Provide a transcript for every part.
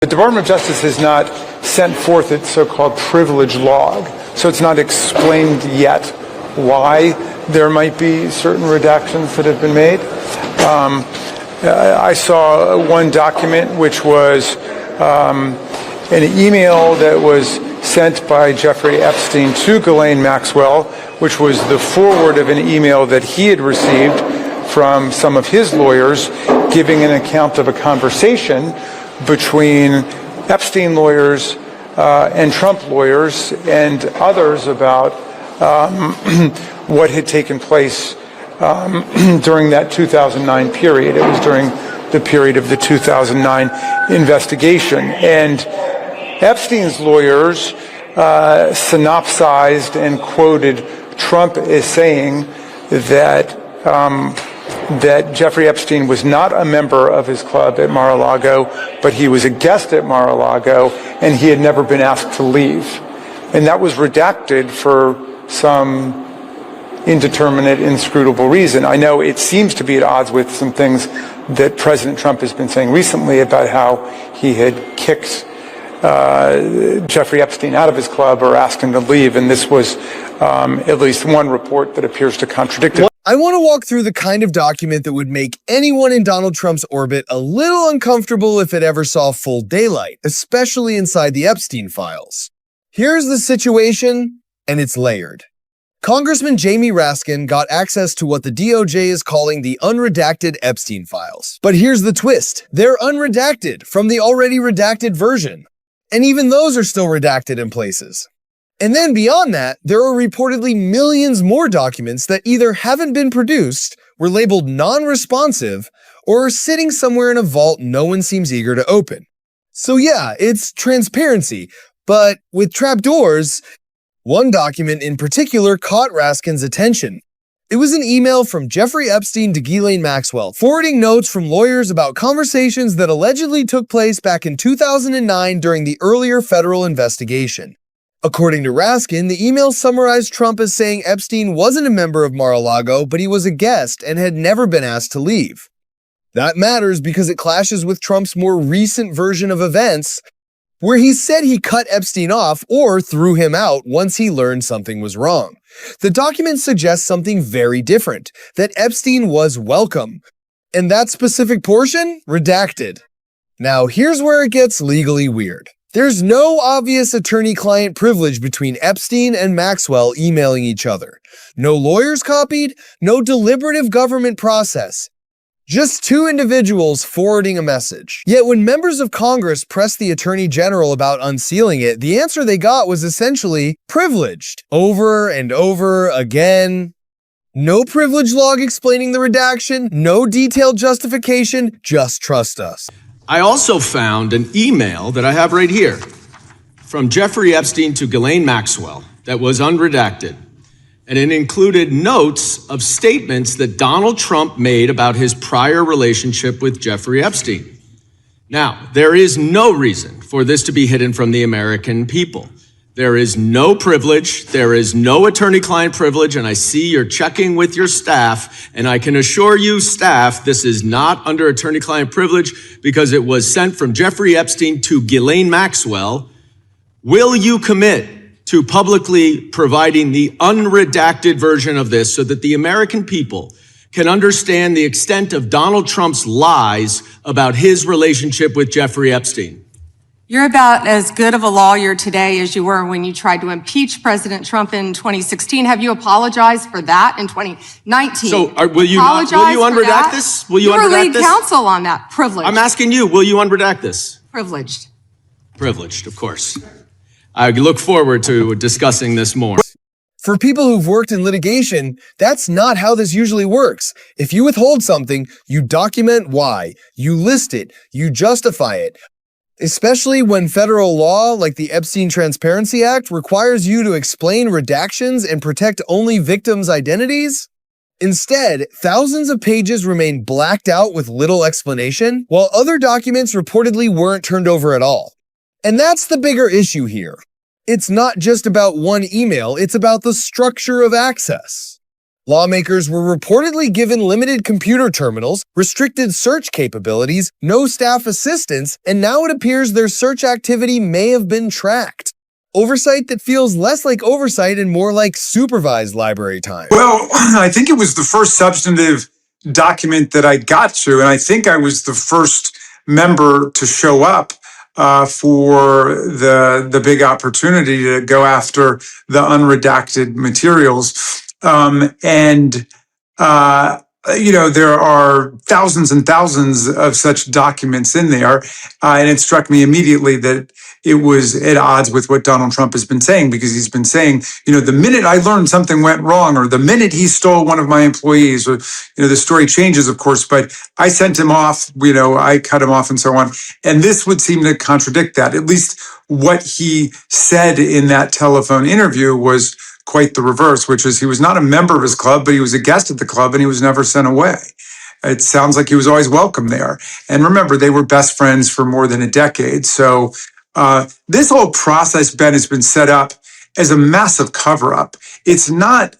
The Department of Justice has not sent forth its so-called privilege log, so it's not explained yet why there might be certain redactions that have been made. I saw one document which was an email that was sent by Jeffrey Epstein to Ghislaine Maxwell, which was the forward of an email that he had received from some of his lawyers giving an account of a conversation between Epstein lawyers and Trump lawyers and others about what had taken place during that 2009 period. It was during the period of the 2009 investigation. And Epstein's lawyers synopsized and quoted Trump as saying that that Jeffrey Epstein was not a member of his club at Mar-a-Lago, but he was a guest at Mar-a-Lago, and he had never been asked to leave. And that was redacted for some indeterminate, inscrutable reason. I know it seems to be at odds with some things that President Trump has been saying recently about how he had kicked Jeffrey Epstein out of his club or asked him to leave, and this was at least one report that appears to contradict it. I want to walk through the kind of document that would make anyone in Donald Trump's orbit a little uncomfortable if it ever saw full daylight, especially inside the Epstein files. Here's the situation, and it's layered. Congressman Jamie Raskin got access to what the DOJ is calling the unredacted Epstein files. But here's the twist. They're unredacted from the already redacted version. And even those are still redacted in places. And then beyond that, there are reportedly millions more documents that either haven't been produced, were labeled non-responsive, or are sitting somewhere in a vault no one seems eager to open. So yeah, it's transparency, but with trapdoors. One document in particular caught Raskin's attention. It was an email from Jeffrey Epstein to Ghislaine Maxwell, forwarding notes from lawyers about conversations that allegedly took place back in 2009 during the earlier federal investigation. According to Raskin, the email summarized Trump as saying Epstein wasn't a member of Mar-a-Lago, but he was a guest and had never been asked to leave. That matters because it clashes with Trump's more recent version of events, where he said he cut Epstein off or threw him out once he learned something was wrong. The document suggests something very different, that Epstein was welcome. And that specific portion? Redacted. Now, here's where it gets legally weird. There's no obvious attorney-client privilege between Epstein and Maxwell emailing each other. No lawyers copied, no deliberative government process. Just two individuals forwarding a message. Yet when members of Congress pressed the Attorney General about unsealing it, the answer they got was essentially privileged. Over and over again. No privilege log explaining the redaction, no detailed justification, just trust us. I also found an email that I have right here from Jeffrey Epstein to Ghislaine Maxwell that was unredacted. And it included notes of statements that Donald Trump made about his prior relationship with Jeffrey Epstein. Now, there is no reason for this to be hidden from the American people. There is no privilege, there is no attorney-client privilege, and I see you're checking with your staff, and I can assure you, staff, this is not under attorney-client privilege because it was sent from Jeffrey Epstein to Ghislaine Maxwell. Will you commit to publicly providing the unredacted version of this so that the American people can understand the extent of Donald Trump's lies about his relationship with Jeffrey Epstein? You're about as good of a lawyer today as you were when you tried to impeach President Trump in 2016. Have you apologized for that in 2019? So will you unredact this? Will you were unredact lead this? counsel on that. Privileged. I'm asking you, will you unredact this? Privileged. Privileged, of course. I look forward to discussing this more. For people who've worked in litigation, that's not how this usually works. If you withhold something, you document why, you list it, you justify it. Especially when federal law, like the Epstein Transparency Act, requires you to explain redactions and protect only victims' identities. Instead, thousands of pages remain blacked out with little explanation, while other documents reportedly weren't turned over at all. And that's the bigger issue here. It's not just about one email, it's about the structure of access. Lawmakers were reportedly given limited computer terminals, restricted search capabilities, no staff assistance, and now it appears their search activity may have been tracked. Oversight that feels less like oversight and more like supervised library time. Well, I think it was the first substantive document that I got to, and I think I was the first member to show up for the big opportunity to go after the unredacted materials. There are thousands and thousands of such documents in there. And it struck me immediately that it was at odds with what Donald Trump has been saying, because he's been saying, the minute I learned something went wrong, or the minute he stole one of my employees, or, the story changes, of course, but I sent him off, I cut him off and so on. And this would seem to contradict that. At least what he said in that telephone interview was quite the reverse, which is he was not a member of his club, but he was a guest at the club and he was never sent away. It sounds like he was always welcome there. And remember, they were best friends for more than a decade. So this whole process, Ben, has been set up as a massive cover-up. It's not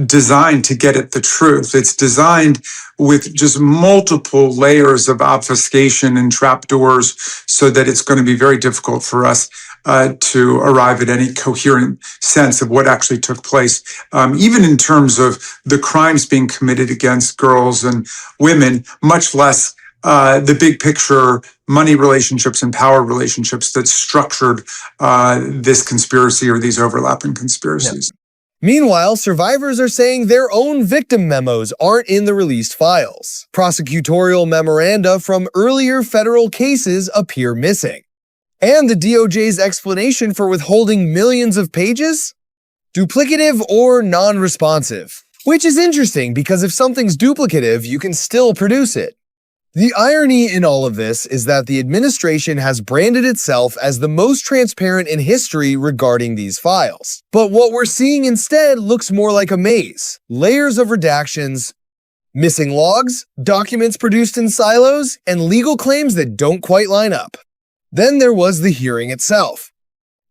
designed to get at the truth. It's designed with just multiple layers of obfuscation and trapdoors so that it's going to be very difficult for us to arrive at any coherent sense of what actually took place, even in terms of the crimes being committed against girls and women, much less the big picture money relationships and power relationships that structured this conspiracy or these overlapping conspiracies. Yeah. Meanwhile, survivors are saying their own victim memos aren't in the released files. Prosecutorial memoranda from earlier federal cases appear missing. And the DOJ's explanation for withholding millions of pages? Duplicative or non-responsive. Which is interesting, because if something's duplicative, you can still produce it. The irony in all of this is that the administration has branded itself as the most transparent in history regarding these files. But what we're seeing instead looks more like a maze. Layers of redactions, missing logs, documents produced in silos, and legal claims that don't quite line up. Then there was the hearing itself.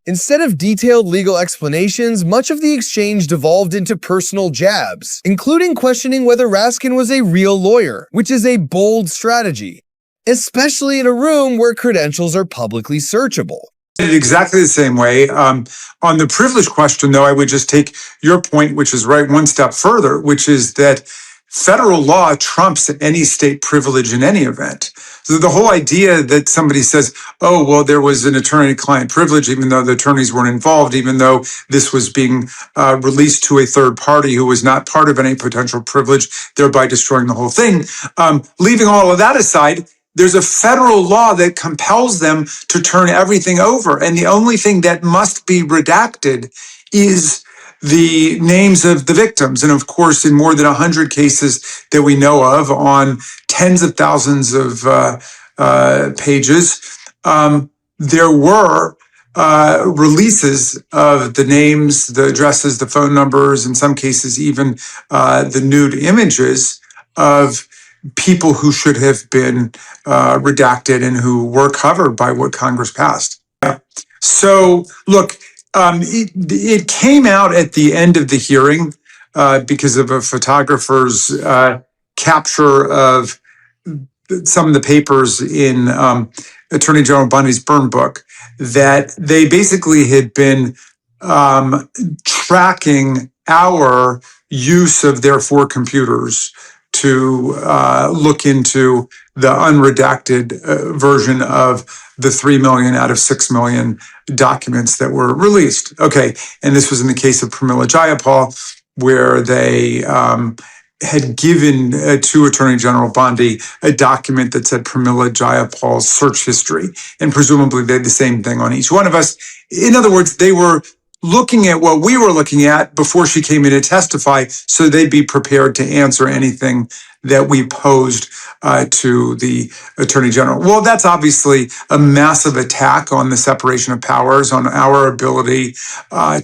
Instead of detailed legal explanations, much of the exchange devolved into personal jabs, including questioning whether Raskin was a real lawyer, which is a bold strategy, especially in a room where credentials are publicly searchable. Exactly the same way. On the privilege question, though, I would just take your point, which is right one step further, which is that federal law trumps any state privilege in any event. So the whole idea that somebody says, oh, well, there was an attorney-client privilege, even though the attorneys weren't involved, even though this was being released to a third party who was not part of any potential privilege, thereby destroying the whole thing. Leaving all of that aside, there's a federal law that compels them to turn everything over. And the only thing that must be redacted is the names of the victims. And of course, in more than 100 cases that we know of, on tens of thousands of pages, there were releases of the names, the addresses, the phone numbers, in some cases even the nude images of people who should have been redacted and who were covered by what Congress passed. So, look, it came out at the end of the hearing because of a photographer's capture of some of the papers in Attorney General Bundy's burn book, that they basically had been tracking our use of their 4 computers to look into the unredacted version of the 3 million out of 6 million documents that were released. Okay, and this was in the case of Pramila Jayapal, where they had given to Attorney General Bondi a document that said Pramila Jayapal's search history, and presumably they had the same thing on each one of us. In other words, they were looking at what we were looking at before she came in to testify, so they'd be prepared to answer anything that we posed to the Attorney General. Well, that's obviously a massive attack on the separation of powers, on our ability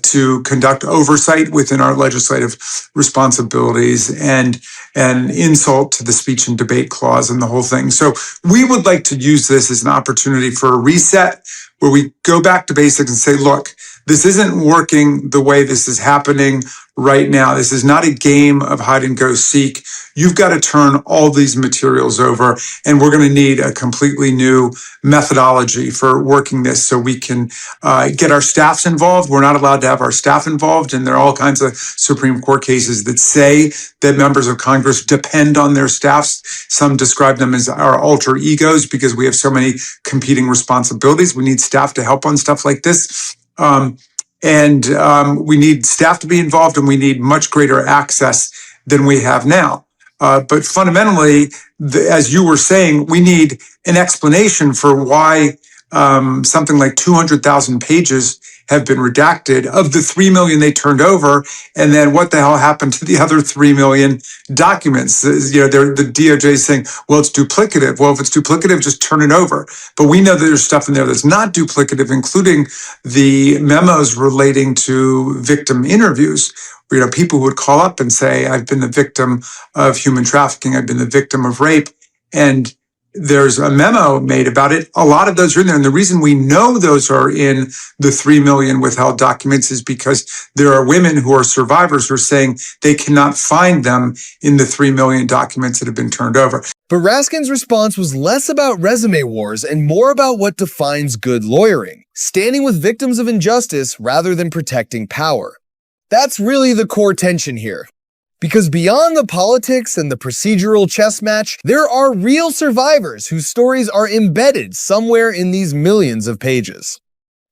to conduct oversight within our legislative responsibilities, and an insult to the speech and debate clause and the whole thing. So we would like to use this as an opportunity for a reset, where we go back to basics and say, look, this isn't working the way this is happening. right now. This is not a game of hide and go seek. You've got to turn all these materials over, and we're going to need a completely new methodology for working this so we can get our staffs involved. We're not allowed to have our staff involved, and there are all kinds of Supreme Court cases that say that members of Congress depend on their staffs. Some describe them as our alter egos because we have so many competing responsibilities. We need staff to help on stuff like this. We need staff to be involved, and we need much greater access than we have now. But fundamentally, as you were saying, we need an explanation for why something like 200,000 pages have been redacted of the 3 million they turned over, and then what the hell happened to the other 3 million documents? The DOJ is saying, well, it's duplicative. Well, if it's duplicative, just turn it over. But we know that there's stuff in there that's not duplicative, including the memos relating to victim interviews. People who would call up and say, I've been the victim of human trafficking, I've been the victim of rape, and there's a memo made about it. A lot of those are in there. And the reason we know those are in the 3 million withheld documents is because there are women who are survivors who are saying they cannot find them in the 3 million documents that have been turned over. But Raskin's response was less about resume wars and more about what defines good lawyering, standing with victims of injustice rather than protecting power. That's really the core tension here. Because beyond the politics and the procedural chess match, there are real survivors whose stories are embedded somewhere in these millions of pages.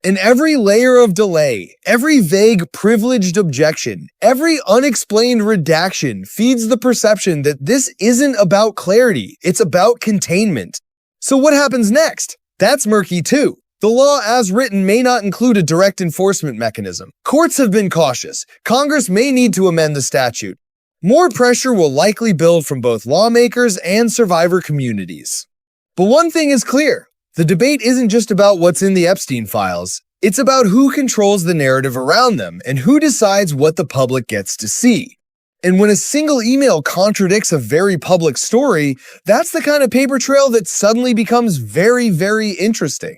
And every layer of delay, every vague privileged objection, every unexplained redaction feeds the perception that this isn't about clarity, it's about containment. So what happens next? That's murky too. The law as written may not include a direct enforcement mechanism. Courts have been cautious. Congress may need to amend the statute. More pressure will likely build from both lawmakers and survivor communities. But one thing is clear. The debate isn't just about what's in the Epstein files. It's about who controls the narrative around them and who decides what the public gets to see. And when a single email contradicts a very public story, that's the kind of paper trail that suddenly becomes very, very interesting.